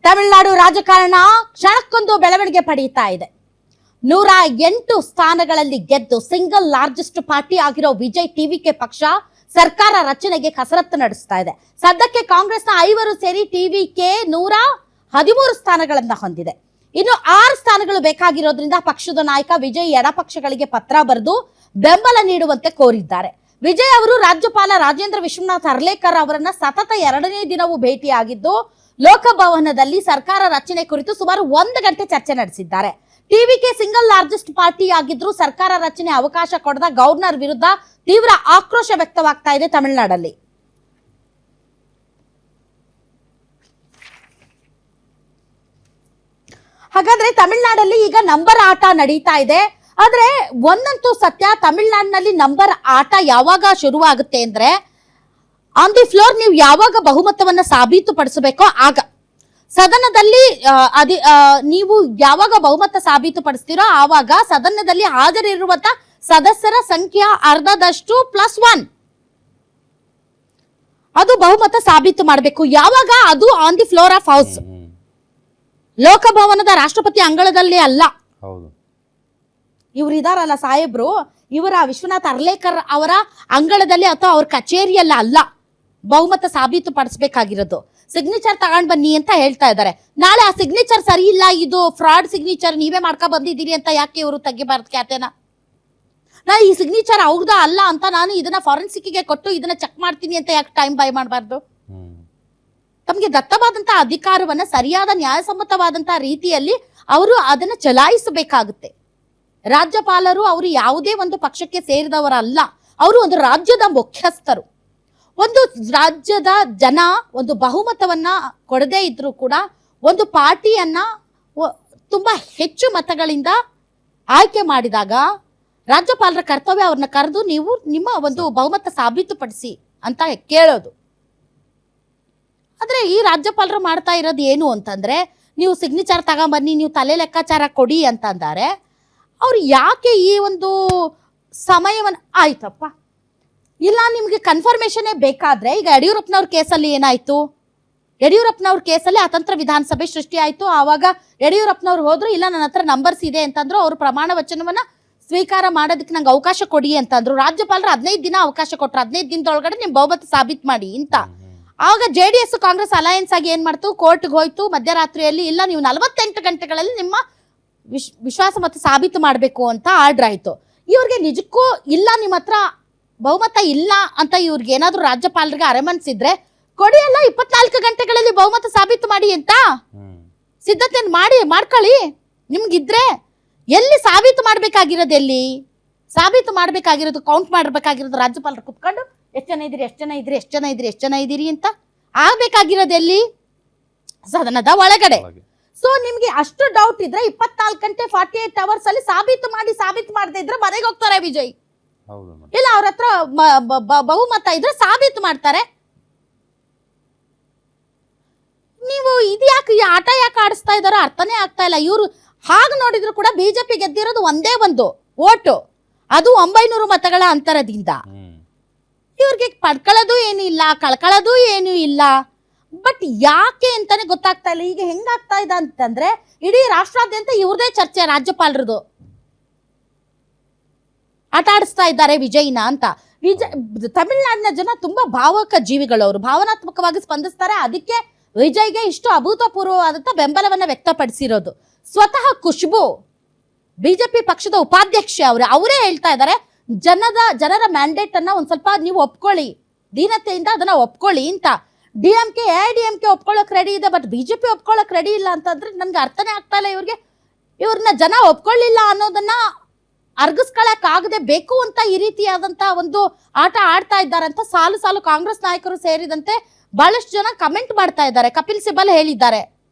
ತಮಿಳುನಾಡು ರಾಜಕಾರಣ ಕ್ಷಣಕ್ಕೊಂದು ಬೆಳವಣಿಗೆ ಪಡೆಯುತ್ತಾ ಇದೆ. 108 ಸ್ಥಾನಗಳಲ್ಲಿ ಗೆದ್ದು ಸಿಂಗಲ್ ಲಾರ್ಜೆಸ್ಟ್ ಪಾರ್ಟಿ ಆಗಿರೋ ವಿಜಯ್ ಟಿವಿಕೆ ಪಕ್ಷ ಸರ್ಕಾರ ರಚನೆಗೆ ಕಸರತ್ತು ನಡೆಸ್ತಾ ಇದೆ. ಸದ್ಯಕ್ಕೆ ಕಾಂಗ್ರೆಸ್ನ 5 ಸೇರಿ ಟಿವಿಕೆ 113 ಸ್ಥಾನಗಳನ್ನ ಹೊಂದಿದೆ. ಇನ್ನು 6 ಸ್ಥಾನಗಳು ಬೇಕಾಗಿರೋದ್ರಿಂದ ಪಕ್ಷದ ನಾಯಕ ವಿಜಯ್ ಎಡಪಕ್ಷಗಳಿಗೆ ಪತ್ರ ಬರೆದು ಬೆಂಬಲ ನೀಡುವಂತೆ ಕೋರಿದ್ದಾರೆ. ವಿಜಯ್ ಅವರು ರಾಜ್ಯಪಾಲ ರಾಜೇಂದ್ರ ವಿಶ್ವನಾಥ್ ಅರ್ಲೇಕರ್ ಅವರನ್ನ ಸತತ 2ನೇ ದಿನವೂ ಭೇಟಿಯಾಗಿದ್ದು ಲೋಕಭವನದಲ್ಲಿ ಸರ್ಕಾರ ರಚನೆ ಕುರಿತು ಸುಮಾರು 1 ಗಂಟೆ ಚರ್ಚೆ ನಡೆಸಿದ್ದಾರೆ. ಟಿವಿಕೆ ಸಿಂಗಲ್ ಲಾರ್ಜೆಸ್ಟ್ ಪಾರ್ಟಿ ಆಗಿದ್ರು ಸರ್ಕಾರ ರಚನೆ ಅವಕಾಶ ಕೊಡದ ಗವರ್ನರ್ ವಿರುದ್ಧ ತೀವ್ರ ಆಕ್ರೋಶ ವ್ಯಕ್ತವಾಗ್ತಾ ಇದೆ ತಮಿಳುನಾಡಲ್ಲಿ. ಹಾಗಾದ್ರೆ ತಮಿಳುನಾಡಲ್ಲಿ ಈಗ ನಂಬರ್ ಆಟ ನಡೀತಾ ಇದೆ. ಆದ್ರೆ ಒಂದಂತೂ ಸತ್ಯ, ತಮಿಳುನಾಡಿನಲ್ಲಿ ನಂಬರ್ ಆಟ ಯಾವಾಗ ಶುರುವಾಗುತ್ತೆ ಅಂದ್ರೆ ಆನ್ ದಿ ಫ್ಲೋರ್ ನೀವು ಯಾವಾಗ ಬಹುಮತವನ್ನ ಸಾಬೀತುಪಡಿಸಬೇಕೋ ಆಗ. ಸದನದಲ್ಲಿ ನೀವು ಯಾವಾಗ ಬಹುಮತ ಸಾಬೀತುಪಡಿಸ್ತೀರೋ ಆವಾಗ ಸದನದಲ್ಲಿ ಹಾಜರಿರುವಂತ ಸದಸ್ಯರ ಸಂಖ್ಯೆ ಅರ್ಧದಷ್ಟು +1 ಅದು ಬಹುಮತ ಸಾಬೀತು ಮಾಡಬೇಕು. ಯಾವಾಗ? ಅದು on the floor of house, ಲೋಕಭವನದ ರಾಷ್ಟ್ರಪತಿ ಅಂಗಳದಲ್ಲಿ ಅಲ್ಲ. ಇವ್ರು ಇದಾರಲ್ಲ ಸಾಹೇಬ್ರು, ಇವರ ವಿಶ್ವನಾಥ್ ಅರ್ಲೇಕರ್ ಅವರ ಅಂಗಳದಲ್ಲಿ ಅಥವಾ ಅವ್ರ ಕಚೇರಿಯಲ್ಲ ಅಲ್ಲ ಬಹುಮತ ಸಾಬೀತು ಪಡಿಸಬೇಕಾಗಿರೋದು. ಸಿಗ್ನೇಚರ್ ತಗೊಂಡ್ ಬನ್ನಿ ಅಂತ ಹೇಳ್ತಾ ಇದ್ದಾರೆ. ನಾಳೆ ಆ ಸಿಗ್ನೇಚರ್ ಸರಿ ಇಲ್ಲ, ಇದು ಫ್ರಾಡ್ ಸಿಗ್ನೇಚರ್, ನೀವೇ ಮಾಡ್ಕೊ ಬಂದಿದ್ದೀರಿ ಅಂತ ಯಾಕೆ ಇವರು ತೆಗಿಬಾರ್ದು ಖ್ಯಾತೆನ? ನಾನು ಈ ಸಿಗ್ನೇಚರ್ ಅವ್ರದ ಅಲ್ಲ ಅಂತ ನಾನು ಇದನ್ನ ಫಾರೆನ್ಸಿಕ್ಗೆ ಕೊಟ್ಟು ಇದನ್ನ ಚೆಕ್ ಮಾಡ್ತೀನಿ ಅಂತ ಯಾಕೆ ಟೈಮ್ ಬೈ ಮಾಡಬಾರ್ದು? ತಮಗೆ ದತ್ತವಾದಂತಹ ಅಧಿಕಾರವನ್ನ ಸರಿಯಾದ ನ್ಯಾಯಸಮ್ಮತವಾದಂತಹ ರೀತಿಯಲ್ಲಿ ಅವರು ಅದನ್ನ ಚಲಾಯಿಸಬೇಕಾಗುತ್ತೆ. ರಾಜ್ಯಪಾಲರು ಅವರು ಯಾವುದೇ ಒಂದು ಪಕ್ಷಕ್ಕೆ ಸೇರಿದವರಲ್ಲ, ಅವರು ಒಂದು ರಾಜ್ಯದ ಮುಖ್ಯಸ್ಥರು. ಒಂದು ರಾಜ್ಯದ ಜನ ಒಂದು ಬಹುಮತವನ್ನ ಕೊಡದೇ ಇದ್ರೂ ಕೂಡ ಒಂದು ಪಾರ್ಟಿಯನ್ನ ತುಂಬಾ ಹೆಚ್ಚು ಮತಗಳಿಂದ ಆಯ್ಕೆ ಮಾಡಿದಾಗ ರಾಜ್ಯಪಾಲರ ಕರ್ತವ್ಯ ಅವ್ರನ್ನ ಕರೆದು ನೀವು ನಿಮ್ಮ ಒಂದು ಬಹುಮತ ಸಾಬೀತುಪಡಿಸಿ ಅಂತ ಕೇಳೋದು. ಆದ್ರೆ ಈ ರಾಜ್ಯಪಾಲರು ಮಾಡ್ತಾ ಇರೋದು ಏನು ಅಂತಂದ್ರೆ, ನೀವು ಸಿಗ್ನೇಚರ್ ತಗೊಂಬನ್ನಿ, ನೀವು ತಲೆ ಲೆಕ್ಕಾಚಾರ ಕೊಡಿ ಅಂತ ಅಂತಾರೆ. ಅವ್ರು ಯಾಕೆ ಈ ಒಂದು ಸಮಯವನ್ನ ಆಯ್ತಪ್ಪ ಇಲ್ಲ ನಿಮ್ಗೆ ಕನ್ಫರ್ಮೇಶನ್ ಬೇಕಾದ್ರೆ, ಈಗ ಯಡಿಯೂರಪ್ಪನವ್ರ ಕೇಸಲ್ಲಿ ಏನಾಯ್ತು? ಯಡಿಯೂರಪ್ಪನವ್ರ ಕೇಸಲ್ಲಿ ಅತಂತ್ರ ವಿಧಾನಸಭೆ ಸೃಷ್ಟಿ ಆಯ್ತು. ಆವಾಗ ಯಡಿಯೂರಪ್ಪನವ್ರು ಹೋದ್ರು, ಇಲ್ಲ ನನ್ನ ಹತ್ರ ನಂಬರ್ಸ್ ಇದೆ ಅಂತಂದ್ರು. ಅವರು ಪ್ರಮಾಣ ವಚನವನ್ನ ಸ್ವೀಕಾರ ಮಾಡೋದಕ್ಕೆ ನಂಗೆ ಅವಕಾಶ ಕೊಡಿ ಅಂತಂದ್ರು. ರಾಜ್ಯಪಾಲರು 15 ದಿನ ಅವಕಾಶ ಕೊಟ್ರು, 15 ದಿನದೊಳಗಡೆ ನಿಮ್ ಬಹುಮತ ಸಾಬೀತ್ ಮಾಡಿ ಅಂತ. ಆವಾಗ JDS ಕಾಂಗ್ರೆಸ್ ಅಲಯನ್ಸ್ ಆಗಿ ಏನ್ ಮಾಡ್ತು, ಕೋರ್ಟ್ಗೆ ಹೋಯ್ತು ಮಧ್ಯರಾತ್ರಿಯಲ್ಲಿ. ಇಲ್ಲ ನೀವು 48 ಗಂಟೆಗಳಲ್ಲಿ ನಿಮ್ಮ ವಿಶ್ವಾಸ ಮತ ಸಾಬೀತು ಮಾಡಬೇಕು ಅಂತ ಆರ್ಡರ್ ಆಯ್ತು. ಇವ್ರಿಗೆ ನಿಜಕ್ಕೂ ಇಲ್ಲ ನಿಮ್ಮ ಹತ್ರ ಬಹುಮತ ಇಲ್ಲ ಅಂತ ಇವ್ರಿಗೆ ಏನಾದ್ರು ರಾಜ್ಯಪಾಲರಿಗೆ ಅರೆಮನ್ಸಿದ್ರೆ ಕೊಡಿ, ಅಲ್ಲ 24 ಗಂಟೆಗಳಲ್ಲಿ ಬಹುಮತ ಸಾಬೀತು ಮಾಡಿ ಅಂತ ಸಿದ್ಧತೆ ಮಾಡ್ಕೊಳ್ಳಿ. ನಿಮ್ಗಿದ್ರೆ ಎಲ್ಲಿ ಸಾಬೀತು ಮಾಡ್ಬೇಕಾಗಿರೋದು, ಎಲ್ಲಿ ಸಾಬೀತು ಮಾಡ್ಬೇಕಾಗಿರೋದು, ಕೌಂಟ್ ಮಾಡ್ಬೇಕಾಗಿರೋದು ರಾಜ್ಯಪಾಲರು ಕುತ್ಕೊಂಡು ಎಷ್ಟು ಜನ ಇದ್ದೀರಿ ಅಂತ ಆಗ್ಬೇಕಾಗಿರೋದು ಎಲ್ಲಿ? ಸದನದ ಒಳಗಡೆ. ಸೊ ನಿಮ್ಗೆ ಅಷ್ಟು ಡೌಟ್ ಇದ್ರೆ 24 ಗಂಟೆ 48 ಅವರ್ಸ್ ಅಲ್ಲಿ ಸಾಬೀತು ಮಾಡದೇ ಇದ್ರೆ ಮನೆಗೆ ಹೋಗ್ತಾರೆ ವಿಜಯ್. ಇಲ್ಲ ಅವ್ರ ಹತ್ರ ಬಹುಮತ ಇದ್ರೆ ಸಾಬೀತು ಮಾಡ್ತಾರೆ. ನೀವು ಇದ್ಯಾಕೆ ಈ ಆಟ ಯಾಕೆ ಆಡಿಸ್ತಾ ಇದಾರೋ ಅರ್ಥನೇ ಆಗ್ತಾ ಇಲ್ಲ. ಇವ್ರು ಹಾಗೆ ನೋಡಿದ್ರು ಕೂಡ ಬಿಜೆಪಿ ಗೆದ್ದಿರೋದು ಒಂದೇ ಒಂದು ಓಟು, ಅದು 900 ಮತಗಳ ಅಂತರದಿಂದ. ಇವ್ರಿಗೆ ಪಡ್ಕೊಳ್ಳೋದು ಏನು ಇಲ್ಲ, ಕಳ್ಕೊಳ್ಳೋದು ಏನು ಇಲ್ಲ. ಬಟ್ ಯಾಕೆ ಅಂತಾನೆ ಗೊತ್ತಾಗ್ತಾ ಇಲ್ಲ. ಈಗ ಹೆಂಗಾಗ್ತಾ ಇದೆ ಅಂತಂದ್ರೆ ಇಡೀ ರಾಷ್ಟ್ರಾದ್ಯಂತ ಇವ್ರದೇ ಚರ್ಚೆ, ರಾಜ್ಯಪಾಲರದು ಆಟ ಆಡಿಸ್ತಾ ಇದ್ದಾರೆ ವಿಜಯ್ನ ಅಂತ. ತಮಿಳುನಾಡಿನ ಜನ ತುಂಬಾ ಭಾವಕ ಜೀವಿಗಳು, ಅವರು ಭಾವನಾತ್ಮಕವಾಗಿ ಸ್ಪಂದಿಸ್ತಾರೆ. ಅದಕ್ಕೆ ವಿಜಯ್ಗೆ ಇಷ್ಟು ಅಭೂತಪೂರ್ವವಾದಂತ ಬೆಂಬಲವನ್ನ ವ್ಯಕ್ತಪಡಿಸಿರೋದು. ಸ್ವತಃ ಖುಷ್ಬು ಬಿಜೆಪಿ ಪಕ್ಷದ ಉಪಾಧ್ಯಕ್ಷೆ ಅವರೇ ಹೇಳ್ತಾ ಇದ್ದಾರೆ, ಜನರ ಮ್ಯಾಂಡೇಟ್ ಅನ್ನ ಒಂದ್ ಸ್ವಲ್ಪ ನೀವು ಒಪ್ಕೊಳ್ಳಿ, ದೀನತೆಯಿಂದ ಅದನ್ನ ಒಪ್ಕೊಳ್ಳಿ ಅಂತ. DMK AIDMK ಒಪ್ಕೊಳ್ಳೋಕ್ ರೆಡಿ ಇದೆ, ಬಟ್ ಬಿಜೆಪಿ ಒಪ್ಕೊಳ್ಳೋಕ್ ರೆಡಿ ಇಲ್ಲ ಅಂತಂದ್ರೆ ನನ್ಗೆ ಅರ್ಥನೇ ಆಗ್ತಾ ಇಲ್ಲ. ಇವ್ರನ್ನ ಜನ ಒಪ್ಕೊಳ್ಳಿಲ್ಲ ಅನ್ನೋದನ್ನ ಅರ್ಗಿಸ್ಕೊಳಕ್ ಆಗದೆ ಬೇಕು ಅಂತ ಈ ರೀತಿಯಾದಂತ ಒಂದು ಆಟ ಆಡ್ತಾ ಇದ್ದಾರೆ ಅಂತ ಸಾಲು ಕಾಂಗ್ರೆಸ್ ನಾಯಕರು ಸೇರಿದಂತೆ ಬಹಳಷ್ಟು ಜನ ಕಮೆಂಟ್ ಮಾಡ್ತಾ ಇದ್ದಾರೆ. ಕಪಿಲ್ ಸಿಬಲ್ ಹೇಳಿದ್ದಾರೆ,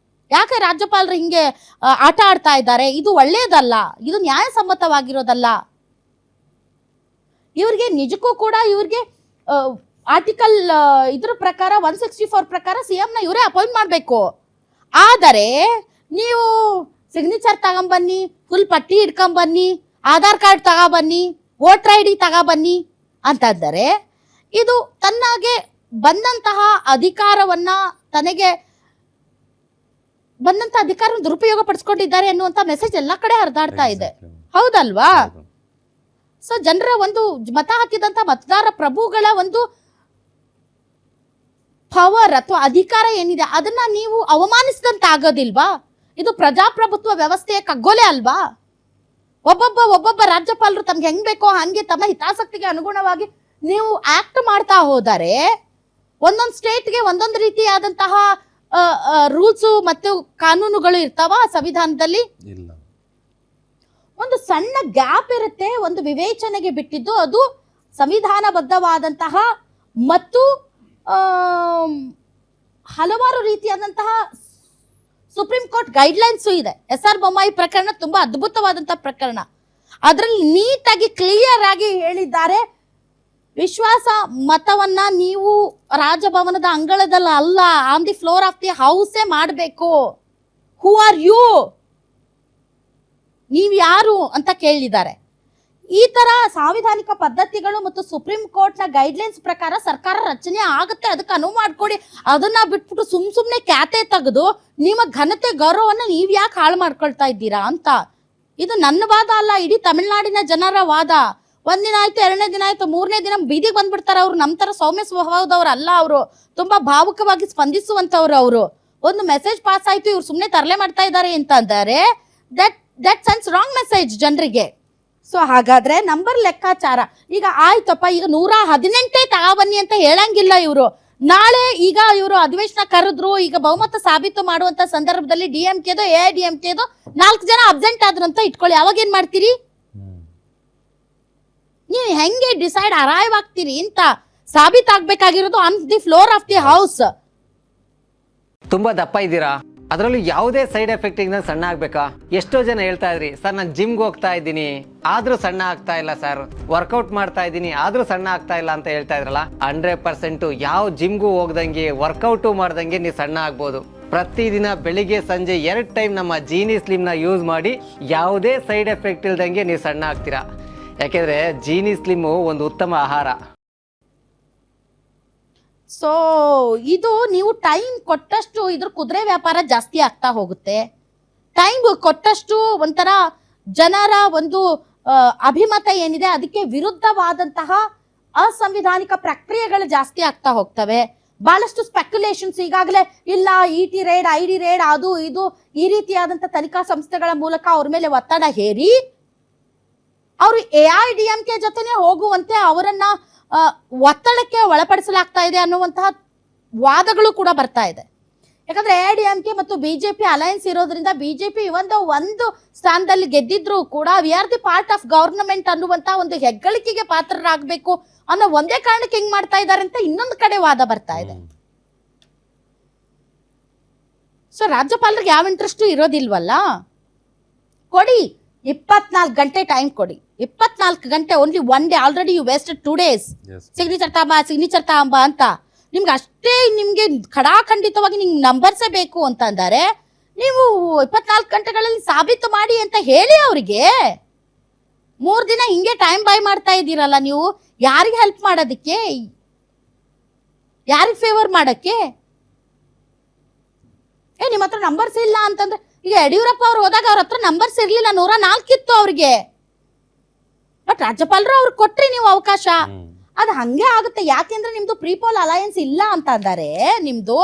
ಯಾಕೆ ರಾಜ್ಯಪಾಲರು ಹಿಂಗೆ ಆಟ ಆಡ್ತಾ ಇದ್ದಾರೆ, ಇದು ಒಳ್ಳೇದಲ್ಲ, ಇದು ನ್ಯಾಯಸಮ್ಮತವಾಗಿರೋದಲ್ಲ. ಇವ್ರಿಗೆ ನಿಜಕ್ಕೂ ಕೂಡ ಇವ್ರಿಗೆ ಆರ್ಟಿಕಲ್ ಇದ್ರ ಪ್ರಕಾರ 164 ಪ್ರಕಾರ CM ನ ಇವರೇ ಅಪಾಯಿಂಟ್ ಮಾಡಬೇಕು. ಆದರೆ ನೀವು ಸಿಗ್ನೇಚರ್ ತಗೊಂಬನ್ನಿ, ಫುಲ್ ಪಟ್ಟಿ ಇಟ್ಕೊಂಬನ್ನಿ, ಆಧಾರ್ ಕಾರ್ಡ್ ತಗೊಬನ್ನಿ, ವೋಟರ್ ID ತಗೊಬನ್ನಿ ಅಂತಂದರೆ ಇದು ತನ್ನಗೆ ಬಂದಂತಹ ಅಧಿಕಾರವನ್ನ ತನಗೆ ಬಂದಂತ ಅಧಿಕಾರ ದುರುಪಯೋಗ ಪಡಿಸ್ಕೊಂಡಿದ್ದಾರೆ ಅನ್ನುವಂತ ಮೆಸೇಜ್ ಎಲ್ಲಾ ಕಡೆ ಹರಿದಾಡ್ತಾ ಇದೆ, ಹೌದಲ್ವಾ? ಸೊ ಜನರ ಒಂದು ಮತ ಹಾಕಿದಂತ ಮತದಾರ ಪ್ರಭುಗಳ ಒಂದು ಪವರ್ ಅಥವಾ ಅಧಿಕಾರ ಏನಿದೆ ಅದನ್ನ ನೀವು ಅವಮಾನಿಸಿದಂತ ಆಗೋದಿಲ್ವಾ? ಇದು ಪ್ರಜಾಪ್ರಭುತ್ವ ವ್ಯವಸ್ಥೆಯ ಕಗ್ಗೊಲೆ ಅಲ್ವಾ? ಒಬ್ಬೊಬ್ಬ ರಾಜ್ಯಪಾಲರು ತಮ್ಗೆ ಹೆಂಗ್ ಬೇಕೋ ಹಂಗೆ ತಮ್ಮ ಹಿತಾಸಕ್ತಿಗೆ ಅನುಗುಣವಾಗಿ ನೀವು ಆಕ್ಟ್ ಮಾಡ್ತಾ ಹೋದರೆ ಒಂದೊಂದು ಸ್ಟೇಟ್ಗೆ ಒಂದೊಂದು ರೀತಿಯಾದಂತಹ ರೂಲ್ಸ್ ಮತ್ತು ಕಾನೂನುಗಳು ಇರ್ತಾವ ಸಂವಿಧಾನದಲ್ಲಿ. ಒಂದು ಸಣ್ಣ ಗ್ಯಾಪ್ ಇರುತ್ತೆ, ಒಂದು ವಿವೇಚನೆಗೆ ಬಿಟ್ಟಿದ್ದು, ಅದು ಸಂವಿಧಾನಬದ್ಧವಾದಂತಹ ಮತ್ತು ಹಲವಾರು ರೀತಿಯಾದಂತಹ ಸುಪ್ರೀಂ ಕೋರ್ಟ್ ಗೈಡ್ಲೈನ್ಸ್ ಇದೆ. SR ಬೊಮ್ಮಾಯಿ ಪ್ರಕರಣ ತುಂಬಾ ಅದ್ಭುತವಾದಂತಹ ಪ್ರಕರಣ. ಅದರಲ್ಲಿ ನೀಟಾಗಿ ಕ್ಲಿಯರ್ ಆಗಿ ಹೇಳಿದ್ದಾರೆ, ವಿಶ್ವಾಸ ಮತವನ್ನ ನೀವು ರಾಜಭವನದ ಅಂಗಳದಲ್ಲಿ ಅಲ್ಲ, on the floor of the ಹೌಸೇ ಮಾಡಬೇಕು. ಹೂ ಆರ್ ಯು, ನೀವು ಯಾರು ಅಂತ ಕೇಳಿದ್ದಾರೆ. ಈ ತರ ಸಾಂವಿಧಾನಿಕ ಪದ್ಧತಿಗಳು ಮತ್ತು ಸುಪ್ರೀಂ ಕೋರ್ಟ್ ನ ಗೈಡ್ಲೈನ್ಸ್ ಪ್ರಕಾರ ಸರ್ಕಾರ ರಚನೆ ಆಗುತ್ತೆ, ಅದಕ್ಕೆ ಅನುವು ಮಾಡ್ಕೊಡಿ. ಅದನ್ನ ಬಿಟ್ಬಿಟ್ಟು ಸುಮ್ನೆ ಖ್ಯಾತೆ ತೆಗೆದು ನಿಮ್ಮ ಘನತೆ ಗೌರವನ್ನ ನೀವ್ ಯಾಕೆ ಹಾಳು ಮಾಡ್ಕೊಳ್ತಾ ಇದ್ದೀರಾ ಅಂತ. ಇದು ನನ್ನ ವಾದ ಅಲ್ಲ, ಇಡೀ ತಮಿಳ್ನಾಡಿನ ಜನರ ವಾದ. ಒಂದಿನ ಆಯ್ತು, ಎರಡನೇ ದಿನ ಆಯ್ತು, ಮೂರನೇ ದಿನ ಬೀದಿಗೆ ಬಂದ್ಬಿಡ್ತಾರೆ. ಅವ್ರು ನಮ್ಮ ತರ ಸೌಮ್ಯ ಸ್ವಭಾವದವ್ರು ಅಲ್ಲ, ಅವರು ತುಂಬಾ ಭಾವುಕವಾಗಿ ಸ್ಪಂದಿಸುವಂತವ್ರು. ಅವರು ಒಂದು ಮೆಸೇಜ್ ಪಾಸ್ ಆಯ್ತು, ಇವ್ರು ಸುಮ್ನೆ ತರಲೆ ಮಾಡ್ತಾ ಇದ್ದಾರೆ ಅಂತ ಅಂತಾರೆ. ದಟ್ ಸೆನ್ಸ್ ರಾಂಗ್ ಮೆಸೇಜ್ ಜನರಿಗೆ. ಸೊ ಹಾಗಾದ್ರೆ ನಂಬರ್ ಲೆಕ್ಕಾಚಾರ ಈಗ ಆಯ್ತಪ್ಪ, ಈಗ 118 ತಗೊಬನ್ನಿ ಅಂತ ಹೇಳಂಗಿಲ್ಲ ಇವರು. ನಾಳೆ ಈಗ ಇವರು ಅಧಿವೇಶನ ಕರೆದ್ರು, ಈಗ ಬಹುಮತ ಸಾಬೀತು ಮಾಡುವಂತ ಸಂದರ್ಭದಲ್ಲಿ DMKದು AIDMKದು 4 ಜನ ಅಬ್ಸೆಂಟ್ ಆದ್ರು ಅಂತ ಇಟ್ಕೊಳ್ಳಿ, ಅವಾಗ ಏನ್ ಮಾಡ್ತೀರಿ ನೀವು? ಹೆಂಗೆ ಡಿಸೈಡ್ ಅರಾಯವಾಗ್ತೀರಿ ಅಂತ ಸಾಬೀತಾಗ್ಬೇಕಾಗಿರೋದು on the floor of the house. ತುಂಬಾ ದಪ್ಪ ಇದ್ದೀರಾ, ಅದರಲ್ಲೂ ಯಾವುದೇ ಸೈಡ್ ಎಫೆಕ್ಟ್ ಇಂದ ಸಣ್ಣ ಆಗ್ಬೇಕಾ? ಎಷ್ಟೋ ಜನ ಹೇಳ್ತಾ ಇದ್ರಿ, ಸರ್ ನಾನು ಜಿಮ್ಗೆ ಹೋಗ್ತಾ ಇದ್ದೀನಿ ಆದ್ರೂ ಸಣ್ಣ ಆಗ್ತಾ ಇಲ್ಲ ಸರ್, ವರ್ಕೌಟ್ ಮಾಡ್ತಾ ಇದ್ದೀನಿ ಆದ್ರೂ ಸಣ್ಣ ಆಗ್ತಾ ಇಲ್ಲ ಅಂತ ಹೇಳ್ತಾ ಇದ್ರಲ್ಲ. 100% ಯಾವ ಜಿಮ್ಗೂ ಹೋಗ್ದಂಗೆ ವರ್ಕೌಟು ಮಾಡ್ದಂಗೆ ನೀವು ಸಣ್ಣ ಆಗ್ಬೋದು. ಪ್ರತಿದಿನ ಬೆಳಿಗ್ಗೆ ಸಂಜೆ 2 ಟೈಮ್ ನಮ್ಮ ಜೀನಿ ಸ್ಲಿಮ್ ನ ಯೂಸ್ ಮಾಡಿ ಯಾವುದೇ ಸೈಡ್ ಎಫೆಕ್ಟ್ ಇಲ್ದಂಗೆ ನೀವು ಸಣ್ಣ ಆಗ್ತೀರಾ. ಯಾಕೆಂದ್ರೆ ಜೀನಿ ಸ್ಲಿಮ್ ಒಂದು ಉತ್ತಮ ಆಹಾರ. ಸೊ ಇದು ನೀವು ಟೈಮ್ ಕೊಟ್ಟಷ್ಟು ಇದ್ರ ಕುದುರೆ ವ್ಯಾಪಾರ ಜಾಸ್ತಿ ಆಗ್ತಾ ಹೋಗುತ್ತೆ. ಟೈಮ್ ಕೊಟ್ಟಷ್ಟು ಒಂಥರ ಜನರ ಒಂದು ಅಭಿಮತ ಏನಿದೆ ಅದಕ್ಕೆ ವಿರುದ್ಧವಾದಂತಹ ಅಸಂವಿಧಾನಿಕ ಪ್ರಕ್ರಿಯೆಗಳು ಜಾಸ್ತಿ ಆಗ್ತಾ ಹೋಗ್ತವೆ. ಬಹಳಷ್ಟು ಸ್ಪೆಕ್ಯುಲೇಷನ್ಸ್ ಈಗಾಗಲೇ ಇಲ್ಲ, ET ರೇಡ್, ID ರೇಡ್, ಅದು ಇದು ಈ ರೀತಿಯಾದಂಥ ತನಿಖಾ ಸಂಸ್ಥೆಗಳ ಮೂಲಕ ಅವ್ರ ಮೇಲೆ ಒತ್ತಡ ಹೇರಿ ಅವರು AIDMK ಜೊತೆನೆ ಹೋಗುವಂತೆ ಅವರನ್ನ ಒತ್ತಡಕ್ಕೆ ಒಳಪಡಿಸಲಾಗ್ತಾ ಇದೆ ಅನ್ನುವಂತಹ ವಾದಗಳು ಕೂಡ ಬರ್ತಾ ಇದೆ. ಯಾಕಂದ್ರೆ AIDMK ಮತ್ತು BJP ಅಲಯನ್ಸ್ ಇರೋದ್ರಿಂದ BJP ಒಂದು ಸ್ಥಾನದಲ್ಲಿ ಗೆದ್ದಿದ್ರು ಕೂಡ we are the part of government ಅನ್ನುವಂತಹ ಒಂದು ಹೆಗ್ಗಳಿಕೆಗೆ ಪಾತ್ರರಾಗಬೇಕು ಅನ್ನೋ ಒಂದೇ ಕಾರಣಕ್ಕೆ ಹಿಂಗ್ ಮಾಡ್ತಾ ಇದ್ದಾರೆ ಅಂತ ಇನ್ನೊಂದು ಕಡೆ ವಾದ ಬರ್ತಾ ಇದೆ. ಸೊ ರಾಜ್ಯಪಾಲರಿಗೆ ಯಾವ ಇಂಟ್ರೆಸ್ಟ್ ಇರೋದಿಲ್ವಲ್ಲ, ಕೊಡಿ 24 ಗಂಟೆ ಟೈಮ್ ಕೊಡಿ. 24 ಗಂಟೆ, only 1 day. Already you wasted 2 days. Signature ತಾಂಬ ಅಂತ ನಿಮ್ಗೆ ಅಷ್ಟೇ, ನಿಮ್ಗೆ ಖಂಡಿತವಾಗಿ ನಿಮ್ಗೆ ನಂಬರ್ಸೇ ಬೇಕು ಅಂತ ಅಂದಾರೆ ನೀವು 24 ಗಂಟೆಗಳಲ್ಲಿ ಸಾಬೀತು ಮಾಡಿ ಅಂತ ಹೇಳಿ ಅವರಿಗೆ. 3 ದಿನ ಹಿಂಗೆ ಟೈಮ್ ಬೈ ಮಾಡ್ತಾ ಇದ್ದೀರಲ್ಲ ನೀವು. ಯಾರಿಗೆ ಹೆಲ್ಪ್ ಮಾಡೋದಕ್ಕೆ, ಯಾರಿಗೆ ಫೇವರ್ ಮಾಡಕ್ಕೆ? ನಿಮ್ಮ ಹತ್ರ ನಂಬರ್ಸ್ ಇಲ್ಲ ಅಂತಂದ್ರೆ, ಈಗ ಯಡಿಯೂರಪ್ಪ ಅವ್ರು ಹೋದಾಗ ಅವ್ರ ಹತ್ರ ನಂಬರ್ಸ್ ಇರ್ಲಿಲ್ಲ, 104 ಇತ್ತು ಅವ್ರಿಗೆ. ಬಟ್ ರಾಜ್ಯಪಾಲರು ಅವ್ರಿಗೆ ಕೊಟ್ರಿ ನೀವು ಅವಕಾಶ. ಅದು ಹಂಗೆ ಆಗುತ್ತೆ. ಯಾಕೆಂದ್ರೆ ನಿಮ್ದು ಪ್ರೀಪೋಲ್ ಅಲಯನ್ಸ್ ಇಲ್ಲ ಅಂತ ಅಂದಾರೆ, ನಿಮ್ದು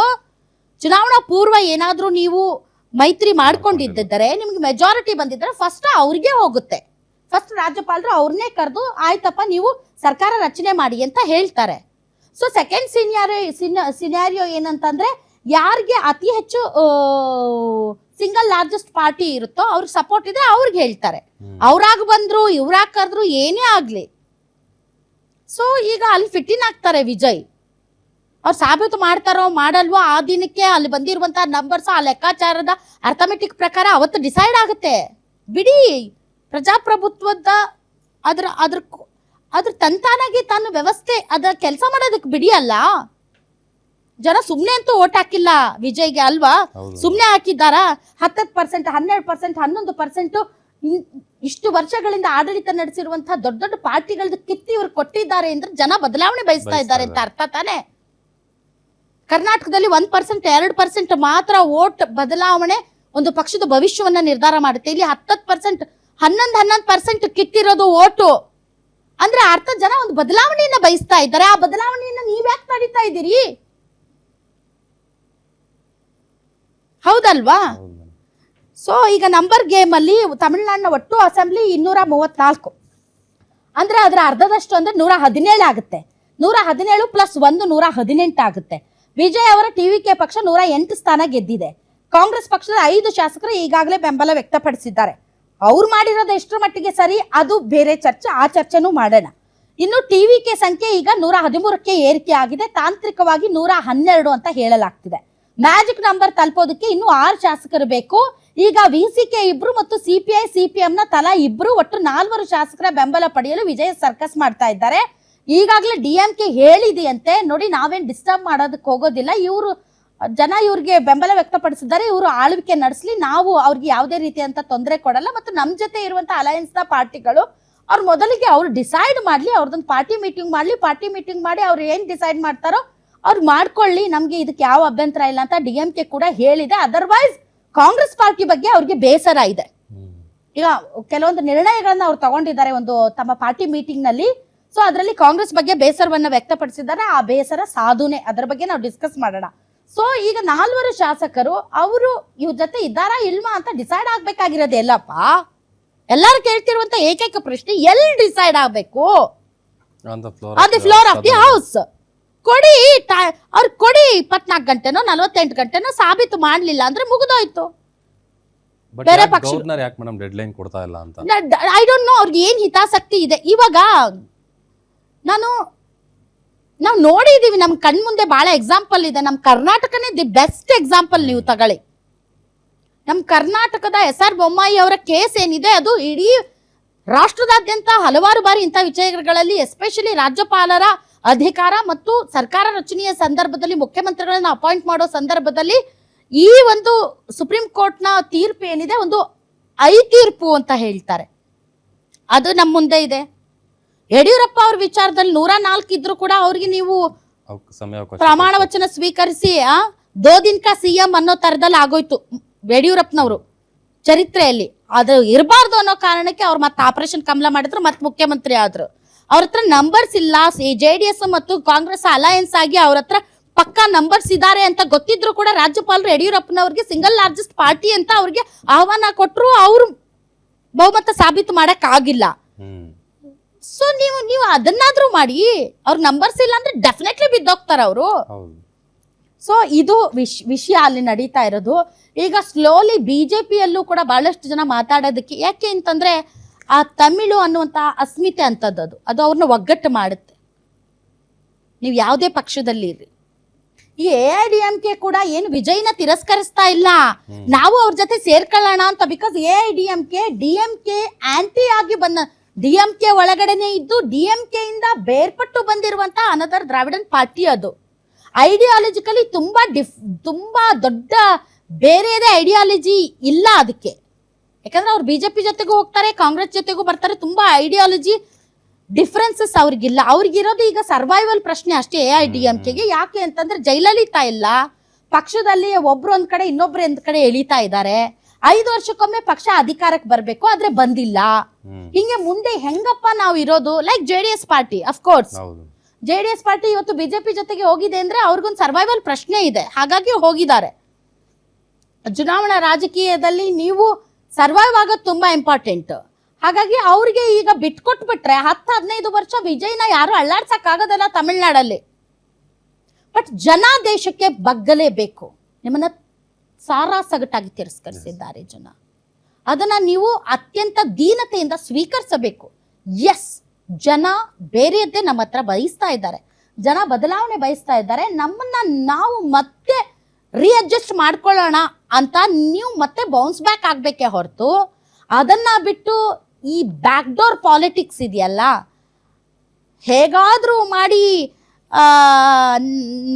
ಚುನಾವಣಾ ಪೂರ್ವ ಏನಾದ್ರೂ ನೀವು ಮೈತ್ರಿ ಮಾಡ್ಕೊಂಡಿದ್ದರೆ, ನಿಮ್ಗೆ ಮೆಜಾರಿಟಿ ಬಂದಿದ್ರೆ ಫಸ್ಟ್ ಅವ್ರಿಗೆ ಹೋಗುತ್ತೆ. ಫಸ್ಟ್ ರಾಜ್ಯಪಾಲರು ಅವ್ರನ್ನೇ ಕರೆದು ಆಯ್ತಪ್ಪ ನೀವು ಸರ್ಕಾರ ರಚನೆ ಮಾಡಿ ಅಂತ ಹೇಳ್ತಾರೆ. ಸೊ ಸೆಕೆಂಡ್ ಸಿನಾರಿಯೋ ಏನಂತಂದ್ರೆ, ಯಾರಿಗೆ ಅತಿ ಹೆಚ್ಚು ಸಿಂಗಲ್ ಲಾರ್ಜೆಸ್ಟ್ ಪಾರ್ಟಿ ಇರುತ್ತೋ ಅವ್ರಿಗೆ ಸಪೋರ್ಟ್ ಇದೆ ಅವ್ರಿಗೆ ಹೇಳ್ತಾರೆ. ಅವ್ರಾಗ ಬಂದ್ರು ಇವ್ರಾಗ ಕರೆದ್ರು ಏನೇ ಆಗ್ಲಿ. ಸೊ ಈಗ ಅಲ್ಲಿ ಫಿಟ್ಟಿನ್ ಆಗ್ತಾರೆ ವಿಜಯ್. ಅವ್ರು ಸಾಬೀತು ಮಾಡ್ತಾರೋ ಮಾಡಲ್ವೋ ಆ ದಿನಕ್ಕೆ ಅಲ್ಲಿ ಬಂದಿರುವಂತಹ ನಂಬರ್ಸ್, ಆ ಲೆಕ್ಕಾಚಾರದ ಅರ್ಥಮೆಟಿಕ್ ಪ್ರಕಾರ ಅವತ್ತು ಡಿಸೈಡ್ ಆಗುತ್ತೆ. ಬಿಡಿ, ಪ್ರಜಾಪ್ರಭುತ್ವದ ಅದ್ರ ತಂತಾನಾಗಿ ತಾನು ವ್ಯವಸ್ಥೆ ಅದ ಕೆಲಸ ಮಾಡೋದಕ್ಕೆ ಬಿಡಿ. ಅಲ್ಲ, ಜನ ಸುಮ್ನೆ ಅಂತೂ ಓಟ್ ಹಾಕಿಲ್ಲ ವಿಜಯ್ಗೆ ಅಲ್ವಾ, ಸುಮ್ನೆ ಹಾಕಿದ್ದಾರ? 10%, 12%, 11% ಇಷ್ಟು ವರ್ಷಗಳಿಂದ ಆಡಳಿತ ನಡೆಸಿರುವಂತಹ ದೊಡ್ಡ ದೊಡ್ಡ ಪಾರ್ಟಿಗಳದ್ದು ಕಿತ್ತಿ ಇವ್ರು ಕೊಟ್ಟಿದ್ದಾರೆ ಅಂದ್ರೆ ಜನ ಬದಲಾವಣೆ ಬಯಸ್ತಾ ಇದ್ದಾರೆ ಅಂತ ಅರ್ಥ ತಾನೆ. ಕರ್ನಾಟಕದಲ್ಲಿ 1%, 2% ಮಾತ್ರ ವೋಟ್ ಬದಲಾವಣೆ ಒಂದು ಪಕ್ಷದ ಭವಿಷ್ಯವನ್ನ ನಿರ್ಧಾರ ಮಾಡುತ್ತೆ. ಇಲ್ಲಿ 10% 11% ಕಿತ್ತಿರೋದು ಓಟು ಅಂದ್ರೆ ಅರ್ಥ ಜನ ಒಂದು ಬದಲಾವಣೆಯನ್ನ ಬಯಸ್ತಾ ಇದ್ದಾರೆ. ಆ ಬದಲಾವಣೆಯನ್ನ ನೀವ್ಯಾಕೆ ತಡೀತಾ ಇದ್ದೀರಿ? ಹೌದಲ್ವಾ? ಸೊ ಈಗ ನಂಬರ್ ಗೇಮ್ ಅಲ್ಲಿ ತಮಿಳುನಾಡಿನ ಒಟ್ಟು ಅಸೆಂಬ್ಲಿ 234 ಅಂದ್ರೆ ಅದರ ಅರ್ಧದಷ್ಟು ಅಂದ್ರೆ 117 ಆಗುತ್ತೆ. 117 ಪ್ಲಸ್ 1 118 ಆಗುತ್ತೆ. ವಿಜಯ್ ಅವರ ಟಿವಿಕೆ ಪಕ್ಷ 108 ಸ್ಥಾನ ಗೆದ್ದಿದೆ. ಕಾಂಗ್ರೆಸ್ ಪಕ್ಷದ 5 ಶಾಸಕರು ಈಗಾಗಲೇ ಬೆಂಬಲ ವ್ಯಕ್ತಪಡಿಸಿದ್ದಾರೆ. ಅವ್ರು ಮಾಡಿರೋದು ಎಷ್ಟರ ಮಟ್ಟಿಗೆ ಸರಿ ಅದು ಬೇರೆ ಚರ್ಚೆ, ಆ ಚರ್ಚೆನೂ ಮಾಡೋಣ. ಇನ್ನು ಟಿವಿಕೆ ಸಂಖ್ಯೆ ಈಗ 113ಕ್ಕೆ ಏರಿಕೆ ಆಗಿದೆ. ತಾಂತ್ರಿಕವಾಗಿ 112 ಅಂತ ಹೇಳಲಾಗ್ತಿದೆ. ಮ್ಯಾಜಿಕ್ ನಂಬರ್ ತಲುಪೋದಕ್ಕೆ ಇನ್ನು 6 ಶಾಸಕರು ಬೇಕು. ಈಗ ವಿಸಿಕೆ 2 ಮತ್ತು ಸಿಪಿಐ ಸಿಪಿಎಂ ನ ತಲಾ 2 ಒಟ್ಟು 4 ಶಾಸಕರ ಬೆಂಬಲ ಪಡೆಯಲು ವಿಜಯ್ ಸರ್ಕಸ್ ಮಾಡ್ತಾ ಇದ್ದಾರೆ. ಈಗಾಗಲೇ ಡಿಎಂಕೆ ಹೇಳಿದೆಯಂತೆ, ನೋಡಿ ನಾವೇನ್ ಡಿಸ್ಟರ್ಬ್ ಮಾಡೋದಕ್ಕೆ ಹೋಗೋದಿಲ್ಲ, ಇವರು ಜನ ಇವ್ರಿಗೆ ಬೆಂಬಲ ವ್ಯಕ್ತಪಡಿಸಿದ್ದಾರೆ, ಇವರು ಆಳ್ವಿಕೆ ನಡೆಸಲಿ, ನಾವು ಅವ್ರಿಗೆ ಯಾವುದೇ ರೀತಿಯಂತ ತೊಂದರೆ ಕೊಡಲ್ಲ, ಮತ್ತು ನಮ್ಮ ಜೊತೆ ಇರುವಂತ ಅಲಯನ್ಸ್ ನ ಪಾರ್ಟಿಗಳು ಅವ್ರು ಮೊದಲಿಗೆ ಅವ್ರು ಡಿಸೈಡ್ ಮಾಡ್ಲಿ, ಅವ್ರದೊಂದು ಪಾರ್ಟಿ ಮೀಟಿಂಗ್ ಮಾಡಿ ಅವ್ರು ಏನ್ ಡಿಸೈಡ್ ಮಾಡ್ತಾರೋ ಅವ್ರು ಮಾಡ್ಕೊಳ್ಳಿ, ನಮ್ಗೆ ಇದಕ್ಕೆ ಯಾವ ಅಭ್ಯಂತರ ಇಲ್ಲ ಅಂತ ಡಿಎಂಕೆ ಕೂಡ ಹೇಳಿದೆ. ಅದರ್ವೈಸ್ ಕಾಂಗ್ರೆಸ್ ಪಾರ್ಟಿ ಬಗ್ಗೆ ಅವ್ರಿಗೆ ಬೇಸರ ಇದೆ. ಈಗ ಕೆಲವೊಂದು ನಿರ್ಣಯಗಳನ್ನ ಅವ್ರು ತಗೊಂಡಿದ್ದಾರೆ ಒಂದು ತಮ್ಮ ಪಾರ್ಟಿ ಮೀಟಿಂಗ್ ನಲ್ಲಿ. ಸೊ ಅದರಲ್ಲಿ ಕಾಂಗ್ರೆಸ್ ಬಗ್ಗೆ ಬೇಸರವನ್ನ ವ್ಯಕ್ತಪಡಿಸಿದ್ದಾರೆ. ಆ ಬೇಸರ ಸಾಧುನೆ, ಅದರ ಬಗ್ಗೆ ನಾವು ಡಿಸ್ಕಸ್ ಮಾಡೋಣ. ಸೊ ಈಗ 4 ಶಾಸಕರು ಅವರು ಇವ್ರ ಜೊತೆ ಇದ್ದಾರಾ ಇಲ್ವಾ ಅಂತ ಡಿಸೈಡ್ ಆಗ್ಬೇಕಾಗಿರೋದು ಎಲ್ಲಪ್ಪ. ಎಲ್ಲರೂ ಕೇಳ್ತಿರುವಂತ ಏಕೈಕ ಪ್ರಶ್ನೆ, ಎಲ್ಲಿ ಡಿಸೈಡ್ ಆಗ್ಬೇಕು? On the floor of the house. ಕೊಡಿ, ಅವ್ರು ಕೊಡಿ 24 ಗಂಟೆನೋ 48 ಗಂಟೆನೋ, ಸಾಬೀತು ಮಾಡ್ಲಿಲ್ಲ ಅಂದ್ರೆ ಮುಗಿದೋಯ್ತು. ಬೇರೆ ಪಕ್ಷ ಐ ಡೋಂಟ್ ನೋ ಅವ್ರಿಗೆ ಏನ್ ಹಿತಾಸಕ್ತಿ ಇದೆ. ಇವಾಗ ನಾವು ನೋಡಿದೀವಿ, ನಮ್ ಕಣ್ ಮುಂದೆ ಬಹಳ ಎಕ್ಸಾಂಪಲ್ ಇದೆ. ನಮ್ ಕರ್ನಾಟಕನೇ ದಿ ಬೆಸ್ಟ್ ಎಕ್ಸಾಂಪಲ್ ನೀವು ತಗೊಳ್ಳಿ. ನಮ್ ಕರ್ನಾಟಕದ SR ಬೊಮ್ಮಾಯಿ ಅವರ ಕೇಸ್ ಏನಿದೆ ಅದು ಇಡೀ ರಾಷ್ಟ್ರದಾದ್ಯಂತ ಹಲವಾರು ಬಾರಿ ಇಂಥ ವಿಷಯಗಳಲ್ಲಿ, ಎಸ್ಪೆಷಲಿ ರಾಜ್ಯಪಾಲರ ಅಧಿಕಾರ ಮತ್ತು ಸರ್ಕಾರ ರಚನೆಯ ಸಂದರ್ಭದಲ್ಲಿ, ಮುಖ್ಯಮಂತ್ರಿಗಳನ್ನ ಅಪಾಯಿಂಟ್ ಮಾಡೋ ಸಂದರ್ಭದಲ್ಲಿ ಈ ಒಂದು ಸುಪ್ರೀಂ ಕೋರ್ಟ್ನ ತೀರ್ಪು ಏನಿದೆ ಒಂದು ತೀರ್ಪು ಅಂತ ಹೇಳ್ತಾರೆ, ಅದು ನಮ್ಮ ಮುಂದೆ ಇದೆ. ಯಡಿಯೂರಪ್ಪ ಅವ್ರ ವಿಚಾರದಲ್ಲಿ 104 ಇದ್ರು ಕೂಡ ಅವ್ರಿಗೆ ನೀವು ಪ್ರಮಾಣ ವಚನ ಸ್ವೀಕರಿಸಿ ದೋದಿನ್ಕ ಸಿಎಂ ಅನ್ನೋ ತರದಲ್ಲಿ ಆಗೋಯ್ತು ಯಡಿಯೂರಪ್ಪನವರು ಚರಿತ್ರೆಯಲ್ಲಿ. ಅದು ಇರಬಾರ್ದು ಅನ್ನೋ ಕಾರಣಕ್ಕೆ ಅವ್ರು ಮತ್ತೆ ಆಪರೇಷನ್ ಕಮಲ ಮಾಡಿದ್ರು, ಮತ್ತೆ ಮುಖ್ಯಮಂತ್ರಿ ಆದ್ರು. ಅವ್ರ ಹತ್ರ ನಂಬರ್ಸ್ ಇಲ್ಲ. JDS ಮತ್ತು ಕಾಂಗ್ರೆಸ್ ಅಲಯನ್ಸ್ ಆಗಿ ಅವ್ರ ಹತ್ರ ಪಕ್ಕಾ ನಂಬರ್ಸ್ ಇದಾರೆ ಅಂತ ಗೊತ್ತಿದ್ರು ಕೂಡ ರಾಜ್ಯಪಾಲರು ಯಡಿಯೂರಪ್ಪನವ್ರಿಗೆ ಸಿಂಗಲ್ ಲಾರ್ಜೆಸ್ಟ್ ಪಾರ್ಟಿ ಅಂತ ಅವ್ರಿಗೆ ಆಹ್ವಾನ ಕೊಟ್ಟರು, ಅವರು ಬಹುಮತ ಸಾಬೀತು ಮಾಡಕ್ ಆಗಿಲ್ಲ. ಸೊ ನೀವು ಅದನ್ನಾದ್ರೂ ಮಾಡಿ. ಅವ್ರ ನಂಬರ್ಸ್ ಇಲ್ಲ ಅಂದ್ರೆ ಡೆಫಿನೆಟ್ಲಿ ಬಿದ್ದೋಗ್ತಾರ ಅವರು. ಸೊ ಇದು ವಿಷಯ ಅಲ್ಲಿ ನಡೀತಾ ಇರೋದು. ಈಗ ಸ್ಲೋಲಿ ಬಿಜೆಪಿಯಲ್ಲೂ ಕೂಡ ಬಹಳಷ್ಟು ಜನ ಮಾತಾಡೋದಕ್ಕೆ, ಯಾಕೆ ಅಂತಂದ್ರೆ ಆ ತಮಿಳು ಅನ್ನುವಂತ ಅಸ್ಮಿತೆ ಅಂತದ್ದು ಅದು ಅವ್ರನ್ನ ಒಗ್ಗಟ್ಟು ಮಾಡುತ್ತೆ. ನೀವು ಯಾವುದೇ ಪಕ್ಷದಲ್ಲಿ ಇರ್ರಿ. ಈ AIDMK ಕೂಡ ಏನು ವಿಜಯ್ನ ತಿರಸ್ಕರಿಸ್ತಾ ಇಲ್ಲ, ನಾವು ಅವ್ರ ಜೊತೆ ಸೇರ್ಕೊಳ್ಳೋಣ ಅಂತ. ಬಿಕಾಸ್ DMK ಆಂಟಿ ಆಗಿ ಬಂದ, DMK ಒಳಗಡೆನೆ ಇದ್ದು DMK ಇಂದ ಬೇರ್ಪಟ್ಟು ಬಂದಿರುವಂತ ಅನದರ್ ದ್ರಾವಿಡನ್ ಪಾರ್ಟಿ. ಅದು ಐಡಿಯಾಲಜಿಕಲಿ ತುಂಬಾ ದೊಡ್ಡ ಬೇರೆದೇ ಐಡಿಯಾಲಜಿ ಇಲ್ಲ ಅದಕ್ಕೆ. ಯಾಕಂದ್ರೆ ಅವ್ರು ಬಿಜೆಪಿ ಜೊತೆಗೂ ಹೋಗ್ತಾರೆ, ಕಾಂಗ್ರೆಸ್ ಜೊತೆಗೂ ಬರ್ತಾರೆ. ತುಂಬಾ ಐಡಿಯಾಲಜಿ ಡಿಫ್ರೆನ್ಸಸ್ ಅವ್ರಿಗಿಲ್ಲ. ಅವ್ರಿಗಿರೋದು ಈಗ ಸರ್ವೈವಲ್ ಪ್ರಶ್ನೆ ಅಷ್ಟೇ AIDMKಗೆ. ಯಾಕೆ ಅಂತಂದ್ರೆ ಜಯಲಲಿತಾ ಇಲ್ಲ, ಪಕ್ಷದಲ್ಲಿ ಒಬ್ರು ಒಂದ್ ಕಡೆ ಇನ್ನೊಬ್ರು ಒಂದ್ ಕಡೆ ಎಳಿತಾ ಇದ್ದಾರೆ. 5 ವರ್ಷಕ್ಕೊಮ್ಮೆ ಪಕ್ಷ ಅಧಿಕಾರಕ್ಕೆ ಬರ್ಬೇಕು, ಆದ್ರೆ ಬಂದಿಲ್ಲ. ಹಿಂಗೆ ಮುಂದೆ ಹೆಂಗಪ್ಪ ನಾವು ಇರೋದು? Like JDS party, of course JDS party ಇವತ್ತು ಬಿಜೆಪಿ ಜೊತೆಗೆ ಹೋಗಿದೆ ಅಂದ್ರೆ ಅವ್ರಿಗೊಂದು ಸರ್ವೈವಲ್ ಪ್ರಶ್ನೆ ಇದೆ, ಹಾಗಾಗಿ ಹೋಗಿದ್ದಾರೆ. ಚುನಾವಣಾ ರಾಜಕೀಯದಲ್ಲಿ ನೀವು ಸರ್ವೈವ್ ಆಗೋದು ತುಂಬಾ ಇಂಪಾರ್ಟೆಂಟ್. ಹಾಗಾಗಿ ಅವ್ರಿಗೆ ಈಗ ಬಿಟ್ಕೊಟ್ಬಿಟ್ರೆ 10-15 ವರ್ಷ ವಿಜಯ್ನ ಯಾರು ಅಳ್ಳಾಡ್ಸಕ್ ಆಗೋದಲ್ಲ ತಮಿಳ್ನಾಡಲ್ಲಿ. ಬಟ್ ಜನ ದೇಶಕ್ಕೆ ಬಗ್ಗಲೇಬೇಕು. ನಿಮ್ಮನ್ನ ಸಾರಾಸಗಟಾಗಿ ತಿರಸ್ಕರಿಸಿದ್ದಾರೆ ಜನ. ಅದನ್ನ ನೀವು ಅತ್ಯಂತ ದೀನತೆಯಿಂದ ಸ್ವೀಕರಿಸಬೇಕು. ಎಸ್, ಜನ ಬೇರೆಯದ್ದೇ ನಮ್ಮ ಹತ್ರ ಬಯಸ್ತಾ ಇದ್ದಾರೆ, ಜನ ಬದಲಾವಣೆ ಬಯಸ್ತಾ ಇದ್ದಾರೆ. ನಮ್ಮನ್ನ ನಾವು ಮತ್ತೆ ರೀಅಡ್ಜಸ್ಟ್ ಮಾಡ್ಕೊಳ್ಳೋಣ ಅಂತ ನೀವು ಮತ್ತೆ ಬೌನ್ಸ್ ಬ್ಯಾಕ್ ಆಗ್ಬೇಕೇ ಹೊರತು, ಅದನ್ನ ಬಿಟ್ಟು ಈ ಬ್ಯಾಕ್ ಡೋರ್ ಪಾಲಿಟಿಕ್ಸ್ ಇದೆಯಲ್ಲ, ಹೇಗಾದ್ರೂ ಮಾಡಿ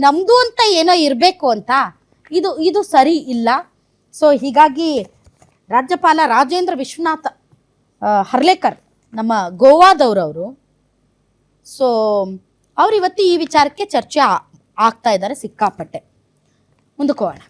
ನಮ್ದು ಅಂತ ಏನೋ ಇರಬೇಕು ಅಂತ, ಇದು ಸರಿ ಇಲ್ಲ. ಸೊ ಹೀಗಾಗಿ ರಾಜ್ಯಪಾಲ ರಾಜೇಂದ್ರ ವಿಶ್ವನಾಥ್ ಹರ್ಲೇಕರ್ ನಮ್ಮ ಗೋವಾದವರು, ಸೊ ಅವ್ರು ಇವತ್ತು ಈ ವಿಚಾರಕ್ಕೆ ಚರ್ಚೆ ಆಗ್ತಾ ಇದ್ದಾರೆ ಸಿಕ್ಕಾಪಟ್ಟೆ. ಮುಂದಕ್ಕೆ ಹೋಗೋಣ.